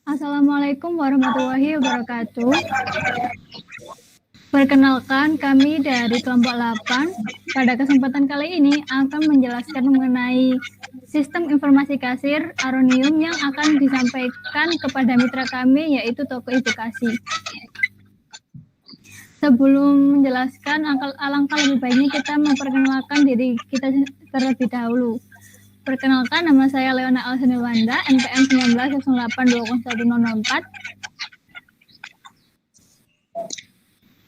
Assalamualaikum warahmatullahi wabarakatuh. Perkenalkan, kami dari kelompok 8. Pada kesempatan kali ini akan menjelaskan mengenai sistem informasi kasir Aronium yang akan disampaikan kepada mitra kami, yaitu Toko Edukasi. Sebelum menjelaskan, alangkah lebih baiknya kita memperkenalkan diri kita terlebih dahulu. Perkenalkan, nama saya Leona Alsenewanda, NPM 1908201004.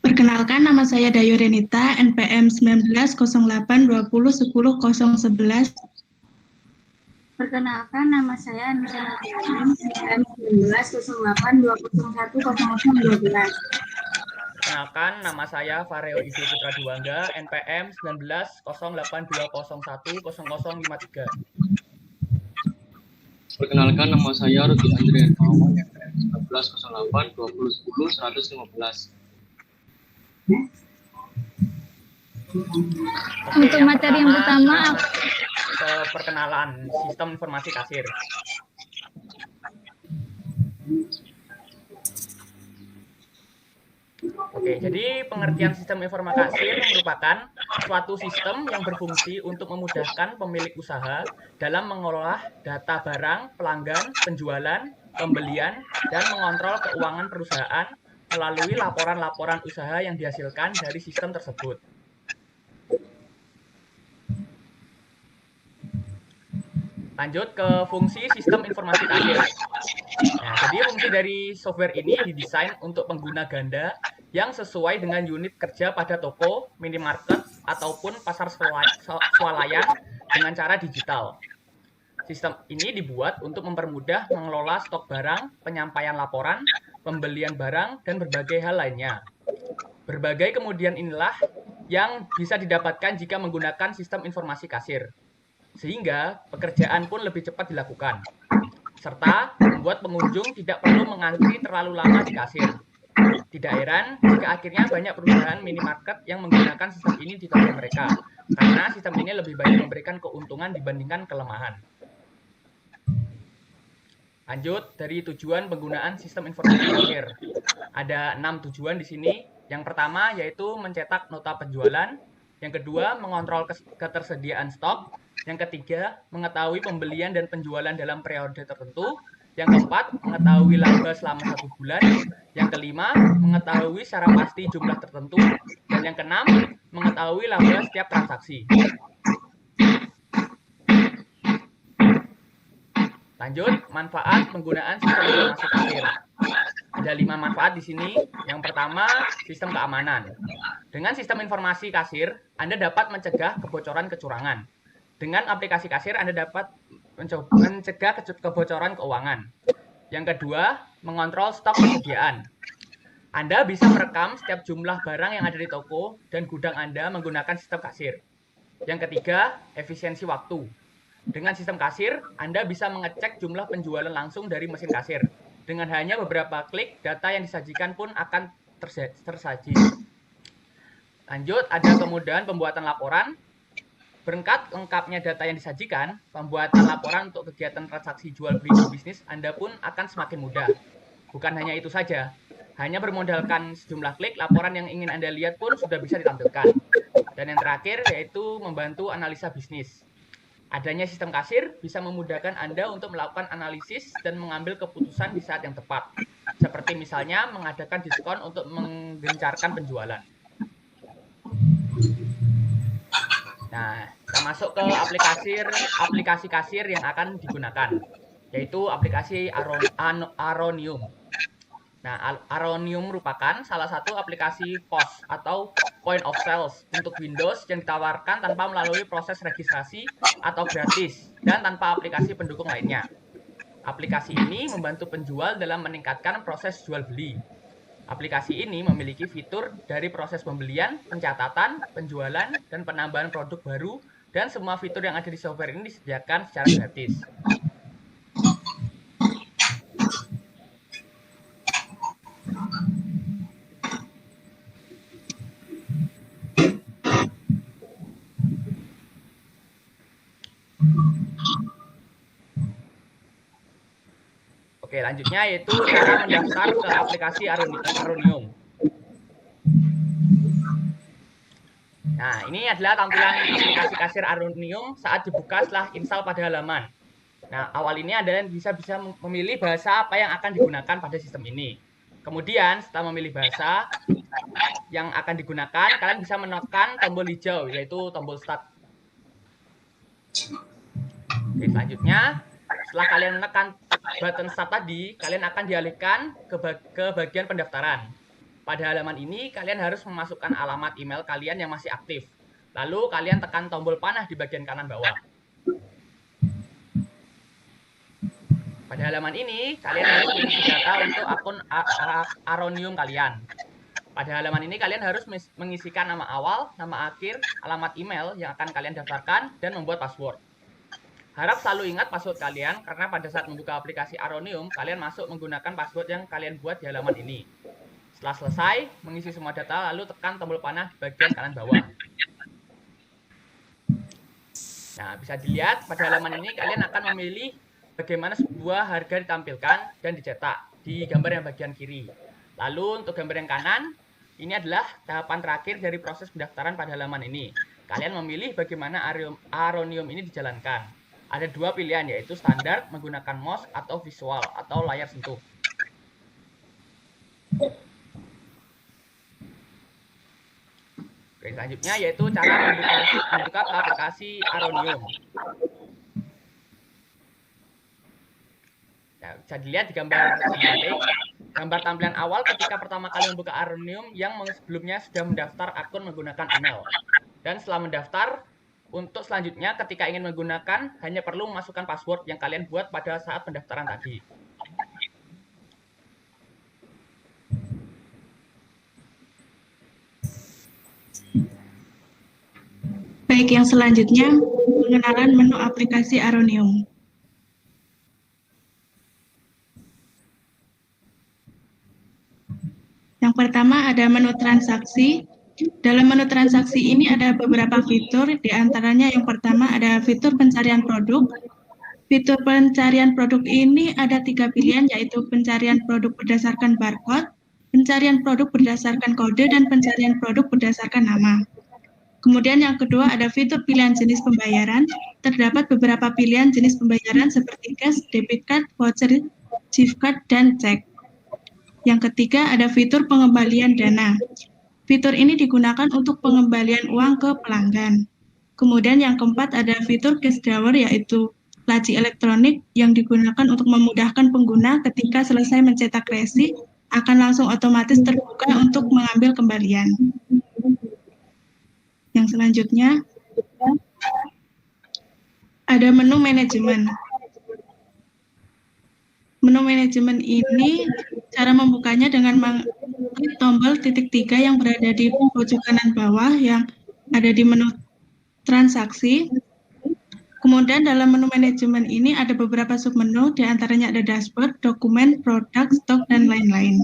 Perkenalkan, nama saya Dayu Renita, NPM 1908201011. Perkenalkan, nama saya Anissa Nafianin, NPM 190820010012. Perkenalkan, nama saya Fareo Izi Putra Duwangga, NPM 190820010053. Perkenalkan, nama saya Rudi Andri Hermawan, NPM 190820101115. Untuk materi yang pertama, perkenalan sistem informasi kasir. Oke, jadi pengertian sistem informasi kasir merupakan suatu sistem yang berfungsi untuk memudahkan pemilik usaha dalam mengolah data barang, pelanggan, penjualan, pembelian, dan mengontrol keuangan perusahaan melalui laporan-laporan usaha yang dihasilkan dari sistem tersebut. Lanjut ke fungsi sistem informasi kasir. Nah, jadi fungsi dari software ini didesain untuk pengguna ganda yang sesuai dengan unit kerja pada toko, minimarket, ataupun pasar swalayan dengan cara digital. Sistem ini dibuat untuk mempermudah mengelola stok barang, penyampaian laporan, pembelian barang, dan berbagai hal lainnya. Berbagai kemudian inilah yang bisa didapatkan jika menggunakan sistem informasi kasir, sehingga pekerjaan pun lebih cepat dilakukan, serta membuat pengunjung tidak perlu mengantri terlalu lama di kasir. Tidak heran jika akhirnya banyak perusahaan minimarket yang menggunakan sistem ini di toko mereka, karena sistem ini lebih banyak memberikan keuntungan dibandingkan kelemahan. Lanjut dari tujuan penggunaan sistem informasi kasir. Ada 6 tujuan di sini. Yang pertama yaitu mencetak nota penjualan, yang kedua mengontrol ketersediaan stok, yang ketiga mengetahui pembelian dan penjualan dalam periode tertentu, yang keempat mengetahui laba selama 1 bulan, yang kelima mengetahui secara pasti jumlah tertentu, dan yang keenam mengetahui laba setiap transaksi. Lanjut, manfaat penggunaan sistem informasi kasir. Ada 5 manfaat di sini. Yang pertama, sistem keamanan. Dengan sistem informasi kasir, Anda dapat mencegah kebocoran kecurangan. Dengan aplikasi kasir, Anda dapat mencegah kebocoran keuangan. Yang kedua, mengontrol stok persediaan. Anda bisa merekam setiap jumlah barang yang ada di toko dan gudang Anda menggunakan sistem kasir. Yang ketiga, efisiensi waktu. Dengan sistem kasir, Anda bisa mengecek jumlah penjualan langsung dari mesin kasir. Dengan hanya beberapa klik, data yang disajikan pun akan tersaji. Lanjut, ada kemudahan pembuatan laporan. Berkat lengkapnya data yang disajikan, pembuatan laporan untuk kegiatan transaksi jual beli bisnis Anda pun akan semakin mudah. Bukan hanya itu saja, hanya bermodalkan sejumlah klik, laporan yang ingin Anda lihat pun sudah bisa ditampilkan. Dan yang terakhir yaitu membantu analisa bisnis. Adanya sistem kasir bisa memudahkan Anda untuk melakukan analisis dan mengambil keputusan di saat yang tepat. Seperti misalnya mengadakan diskon untuk menggencarkan penjualan. Nah, kita masuk ke aplikasi kasir yang akan digunakan, yaitu aplikasi Aronium. Nah, Aronium merupakan salah satu aplikasi POS atau Point of Sales untuk Windows yang ditawarkan tanpa melalui proses registrasi atau gratis dan tanpa aplikasi pendukung lainnya. Aplikasi ini membantu penjual dalam meningkatkan proses jual beli. Aplikasi ini memiliki fitur dari proses pembelian, pencatatan, penjualan, dan penambahan produk baru, dan semua fitur yang ada di software ini disediakan secara gratis. Oke, lanjutnya yaitu cara mendaftar ke aplikasi Aronium. Nah, ini adalah tampilan aplikasi kasir Aronium saat dibuka setelah install pada halaman. Nah, awal ini Anda bisa memilih bahasa apa yang akan digunakan pada sistem ini. Kemudian, setelah memilih bahasa yang akan digunakan, kalian bisa menekan tombol hijau, yaitu tombol Start. Oke, selanjutnya, setelah kalian menekan button Start tadi, kalian akan dialihkan ke bagian pendaftaran. Pada halaman ini, kalian harus memasukkan alamat email kalian yang masih aktif. Lalu, kalian tekan tombol panah di bagian kanan bawah. Pada halaman ini, kalian harus mengisi data untuk akun Aronium kalian. Pada halaman ini, kalian harus mengisikan nama awal, nama akhir, alamat email yang akan kalian daftarkan, dan membuat password. Harap selalu ingat password kalian, karena pada saat membuka aplikasi Aronium, kalian masuk menggunakan password yang kalian buat di halaman ini. Setelah selesai, mengisi semua data, lalu tekan tombol panah di bagian kanan bawah. Nah, bisa dilihat pada halaman ini, kalian akan memilih bagaimana sebuah harga ditampilkan dan dicetak di gambar yang bagian kiri. Lalu untuk gambar yang kanan, ini adalah tahapan terakhir dari proses pendaftaran pada halaman ini. Kalian memilih bagaimana Aronium ini dijalankan. Ada dua pilihan, yaitu standar menggunakan mouse atau visual atau layar sentuh. Oke, selanjutnya yaitu cara membuka aplikasi Aronium. Nah, bisa dilihat di gambar tampilan awal ketika pertama kali membuka Aronium yang sebelumnya sudah mendaftar akun menggunakan email. Dan setelah mendaftar, untuk selanjutnya ketika ingin menggunakan, hanya perlu memasukkan password yang kalian buat pada saat pendaftaran tadi. Baik, yang selanjutnya pengenalan menu aplikasi Aronium. Yang pertama ada menu transaksi. Dalam menu transaksi ini ada beberapa fitur, di antaranya yang pertama ada fitur pencarian produk. Fitur pencarian produk ini ada 3 pilihan, yaitu pencarian produk berdasarkan barcode, pencarian produk berdasarkan kode, dan pencarian produk berdasarkan nama. Kemudian yang kedua ada fitur pilihan jenis pembayaran. Terdapat beberapa pilihan jenis pembayaran seperti cash, debit card, voucher, gift card, dan cek. Yang ketiga ada fitur pengembalian dana. Fitur ini digunakan untuk pengembalian uang ke pelanggan. Kemudian yang keempat ada fitur cash drawer, yaitu laci elektronik yang digunakan untuk memudahkan pengguna ketika selesai mencetak resi akan langsung otomatis terbuka untuk mengambil kembalian. Yang selanjutnya ada menu manajemen. Menu manajemen ini cara membukanya dengan mengklik tombol titik 3 yang berada di pojok kanan bawah yang ada di menu transaksi. Kemudian dalam menu manajemen ini ada beberapa submenu, di antaranya ada dashboard, dokumen, produk, stok, dan lain-lain.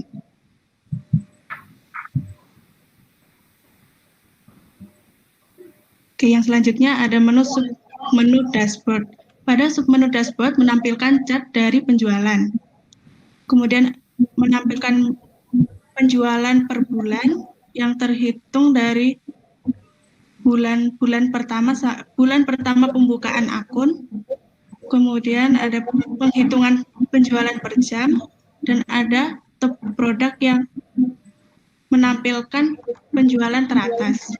Oke, yang selanjutnya ada menu dashboard. Pada submenu dashboard menampilkan chart dari penjualan. Kemudian menampilkan penjualan per bulan yang terhitung dari bulan pertama pembukaan akun. Kemudian ada penghitungan penjualan per jam dan ada top produk yang menampilkan penjualan teratas.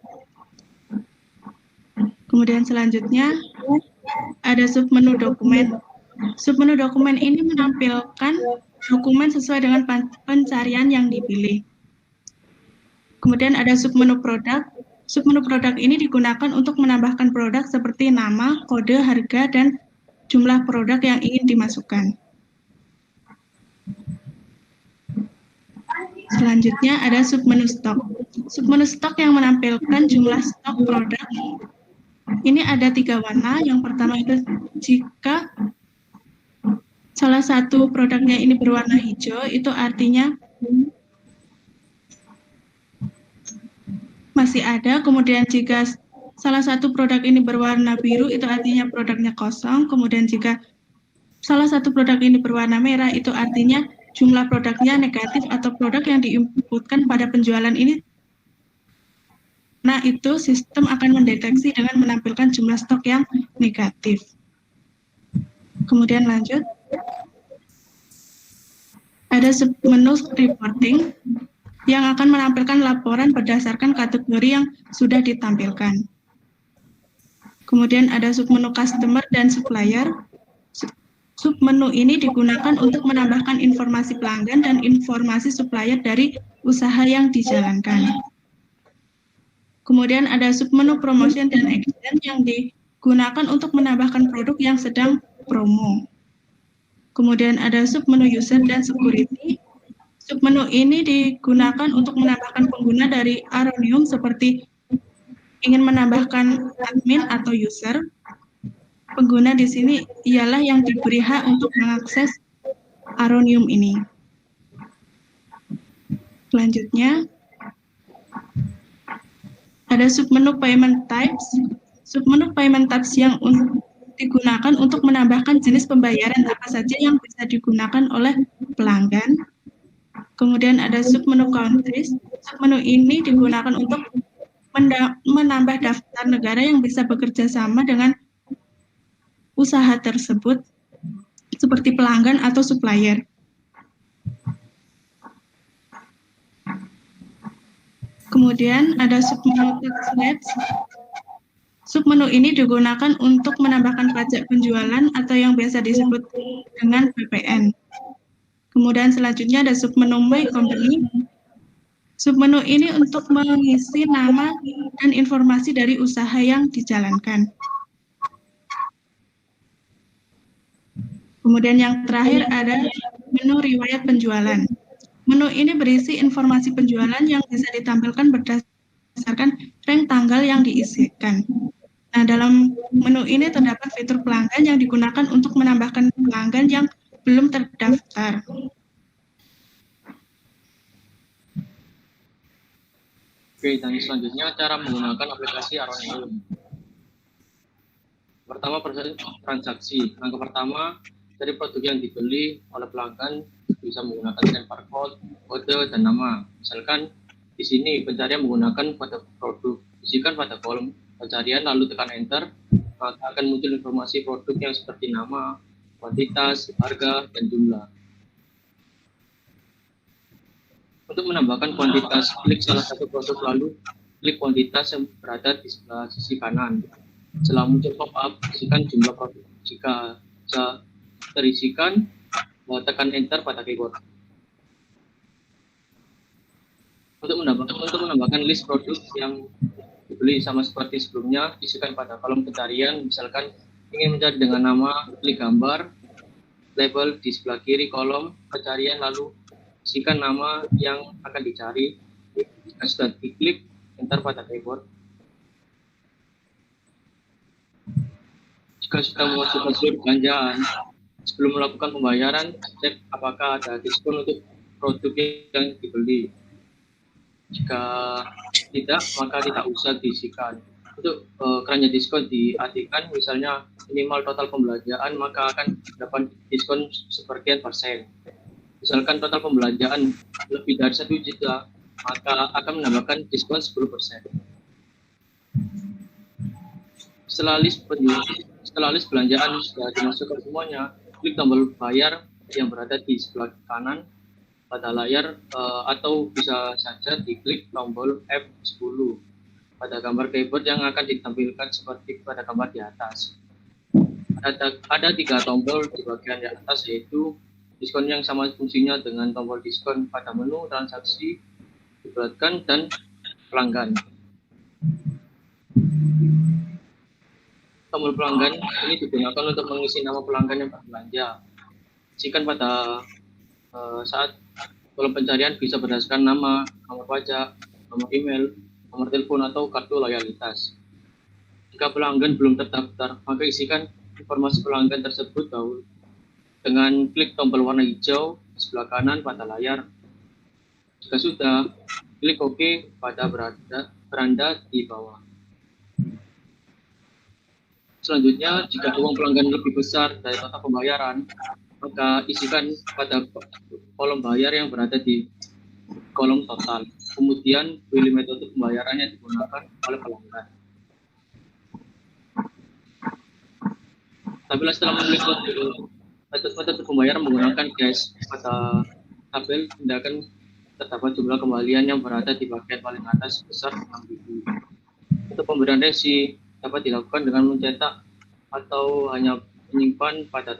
Kemudian selanjutnya ada submenu dokumen. Submenu dokumen ini menampilkan dokumen sesuai dengan pencarian yang dipilih. Kemudian ada submenu produk. Submenu produk ini digunakan untuk menambahkan produk seperti nama, kode, harga, dan jumlah produk yang ingin dimasukkan. Selanjutnya ada submenu stok. Submenu stok yang menampilkan jumlah stok produk. Ini ada 3 warna. Yang pertama itu jika salah satu produknya ini berwarna hijau, itu artinya masih ada. Kemudian jika salah satu produk ini berwarna biru, itu artinya produknya kosong. Kemudian jika salah satu produk ini berwarna merah, itu artinya jumlah produknya negatif atau produk yang diinputkan pada penjualan ini. Nah, itu sistem akan mendeteksi dengan menampilkan jumlah stok yang negatif. Kemudian lanjut. Ada submenu reporting yang akan menampilkan laporan berdasarkan kategori yang sudah ditampilkan. Kemudian ada submenu customer dan supplier. Submenu ini digunakan untuk menambahkan informasi pelanggan dan informasi supplier dari usaha yang dijalankan. Kemudian ada submenu promotion dan action yang digunakan untuk menambahkan produk yang sedang promo. Kemudian ada submenu user dan security. Submenu ini digunakan untuk menambahkan pengguna dari Aronium seperti ingin menambahkan admin atau user. Pengguna di sini ialah yang diberi hak untuk mengakses Aronium ini. Selanjutnya, ada submenu payment types. Submenu payment types yang digunakan untuk menambahkan jenis pembayaran apa saja yang bisa digunakan oleh pelanggan. Kemudian ada submenu countries. Submenu ini digunakan untuk menambah daftar negara yang bisa bekerja sama dengan usaha tersebut, seperti pelanggan atau supplier. Kemudian ada submenu tax rates. Submenu ini digunakan untuk menambahkan pajak penjualan atau yang biasa disebut dengan PPN. Kemudian selanjutnya ada submenu My Company. Submenu ini untuk mengisi nama dan informasi dari usaha yang dijalankan. Kemudian yang terakhir ada menu riwayat penjualan. Menu ini berisi informasi penjualan yang bisa ditampilkan berdasarkan rank tanggal yang diisikan. Nah, dalam menu ini terdapat fitur pelanggan yang digunakan untuk menambahkan pelanggan yang belum terdaftar. Oke, dan selanjutnya cara menggunakan aplikasi Aronium. Pertama, proses transaksi. Langkah pertama, dari produk yang dibeli oleh pelanggan bisa menggunakan scan barcode, kode, dan nama. Misalkan di sini pencarian menggunakan kode produk. Isikan pada kolom pencarian lalu tekan enter, maka akan muncul informasi produk yang seperti nama, kuantitas, harga, dan jumlah. Untuk menambahkan kuantitas, klik salah satu produk lalu klik kuantitas yang berada di sebelah sisi kanan. Setelah muncul pop-up, isikan jumlah produk. Jika terisikan, tekan enter pada keyboard. Untuk menambahkan list produk yang dibeli sama seperti sebelumnya, isikan pada kolom pencarian. Misalkan ingin mencari dengan nama, klik gambar, label di sebelah kiri kolom pencarian, lalu isikan nama yang akan dicari. Jika sudah diklik, enter pada keyboard. Jika sudah memasukkan seluruh belanjaan, sebelum melakukan pembayaran, cek apakah ada diskon untuk produk yang dibeli. Jika tidak, maka tidak usah diisikan. Untuk keranjang diskon diartikan misalnya minimal total pembelanjaan, maka akan dapat diskon seperkian persen. Misalkan total pembelanjaan lebih dari 1 juta, maka akan menambahkan diskon 10%. Setelah list belanjaan sudah dimasukkan semuanya, klik tombol bayar yang berada di sebelah kanan pada layar, atau bisa saja diklik tombol F10 pada gambar keyboard yang akan ditampilkan seperti pada gambar di atas. Ada 3 tombol di bagian di atas, yaitu diskon yang sama fungsinya dengan tombol diskon pada menu transaksi, dibuatkan, dan pelanggan. Tombol pelanggan ini digunakan untuk mengisi nama pelanggan yang berbelanja. Isikan pada saat kolom pencarian bisa berdasarkan nama, nomor pajak, nomor email, nomor telepon, atau kartu loyalitas. Jika pelanggan belum terdaftar, maka isikan informasi pelanggan tersebut dahulu dengan klik tombol warna hijau di sebelah kanan pada layar. Jika sudah, klik OK pada beranda di bawah. Selanjutnya, jika uang pelanggan lebih besar dari total pembayaran, maka isikan pada kolom bayar yang berada di kolom total. Kemudian, pilih metode pembayaran yang digunakan oleh pelanggan. Apabila setelah memilih metode pembayaran menggunakan cash, pada tabel tindakan terdapat jumlah kembalian yang berada di bagian paling atas sebesar 6.000. Untuk pemberian resi dapat dilakukan dengan mencetak atau hanya menyimpan pada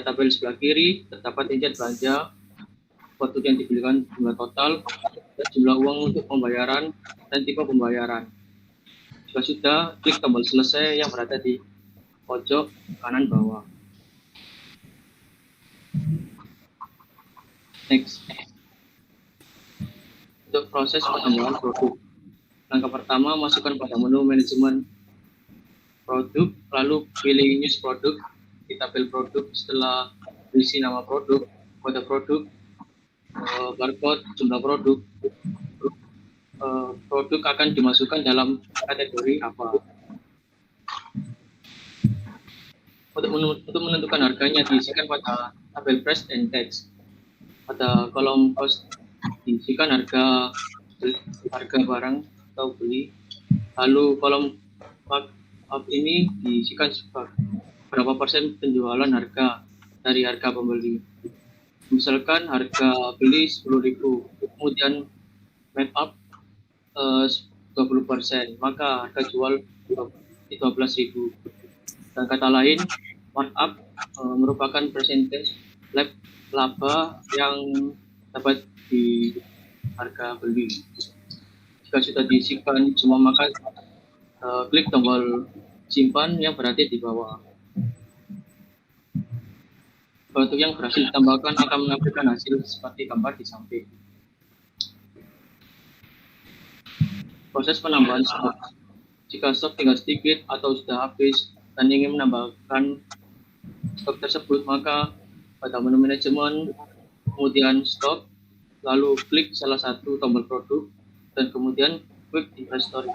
tabel sebelah kiri terdapat rincian belanja, produk yang dibelikan, jumlah total, dan jumlah uang untuk pembayaran dan tipe pembayaran. Jika sudah, klik tombol selesai yang berada di pojok kanan bawah. Next. Untuk proses penambahan produk. Langkah pertama, masukkan pada menu manajemen produk, lalu pilih news produk di tabel produk. Setelah isi nama produk, kode produk, barcode, jumlah produk, produk akan dimasukkan dalam kategori apa. Untuk menentukan harganya diisikan pada tabel price and text. Pada kolom cost diisikan harga barang atau beli. Lalu kolom markup ini diisikan berapa persen penjualan harga dari harga pembeli. Misalkan harga beli 10.000, kemudian markup 20%, maka harga jual 12.000. Dan kata lain, markup merupakan persentase laba yang dapat di harga beli. Jika sudah diisikan semua, maka klik tombol simpan yang berada di bawah. Produk yang berhasil ditambahkan akan menampilkan hasil seperti gambar di samping. Proses penambahan stok. Jika stok tinggal sedikit atau sudah habis dan ingin menambahkan stok tersebut, maka pada menu manajemen, kemudian stok, lalu klik salah satu tombol produk, dan kemudian quick inventory.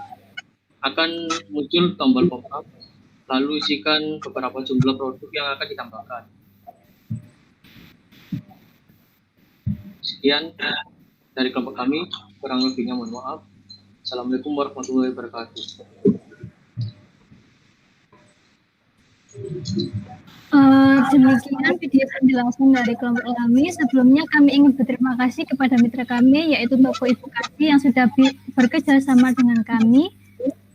Akan muncul tombol pop-up, lalu isikan beberapa jumlah produk yang akan ditambahkan. Sekian dari kelompok kami, kurang lebihnya mohon maaf. Assalamualaikum warahmatullahi wabarakatuh. Demikian video penjelasan dari kelompok kami. Sebelumnya kami ingin berterima kasih kepada mitra kami, yaitu Toko Edukasi yang sudah bekerja sama dengan kami.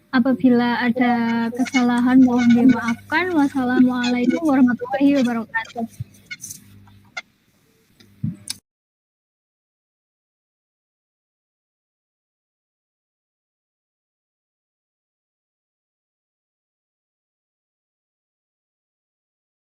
Apabila ada kesalahan mohon dimaafkan. Wassalamualaikum warahmatullahi wabarakatuh.